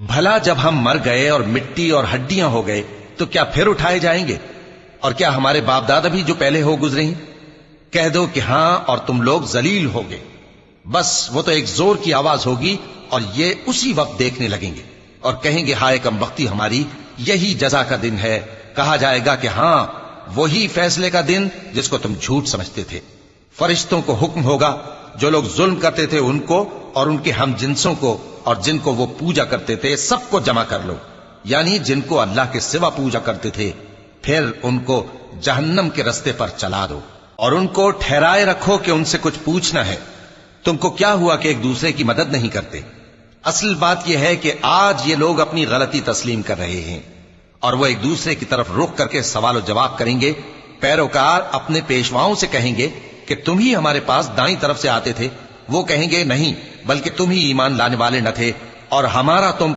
بھلا جب ہم مر گئے اور مٹی اور ہڈیاں ہو گئے تو کیا پھر اٹھائے جائیں گے؟ اور کیا ہمارے باپ دادا بھی جو پہلے ہو گزرے ہیں؟ کہہ دو کہ ہاں اور تم لوگ ذلیل ہوگے۔ بس وہ تو ایک زور کی آواز ہوگی اور یہ اسی وقت دیکھنے لگیں گے اور کہیں گے ہائے کم بختی ہماری، یہی جزا کا دن ہے۔ کہا جائے گا کہ ہاں وہی فیصلے کا دن جس کو تم جھوٹ سمجھتے تھے۔ فرشتوں کو حکم ہوگا جو لوگ ظلم کرتے تھے ان کو اور ان کے ہم جنسوں کو اور جن کو وہ پوجا کرتے تھے سب کو جمع کر لو، یعنی جن کو اللہ کے سوا پوجا کرتے تھے، پھر ان کو جہنم کے رستے پر چلا دو اور ان کو ٹھہرائے رکھو کہ ان سے کچھ پوچھنا ہے۔ تم کو کیا ہوا کہ ایک دوسرے کی مدد نہیں کرتے؟ اصل بات یہ ہے کہ آج یہ لوگ اپنی غلطی تسلیم کر رہے ہیں اور وہ ایک دوسرے کی طرف رخ کر کے سوال و جواب کریں گے۔ پیروکار اپنے پیشواؤں سے کہیں گے کہ تم ہی ہمارے پاس دائیں طرف سے آتے تھے، وہ کہیں گے نہیں بلکہ تم ہی ایمان لانے والے نہ تھے اور ہمارا تم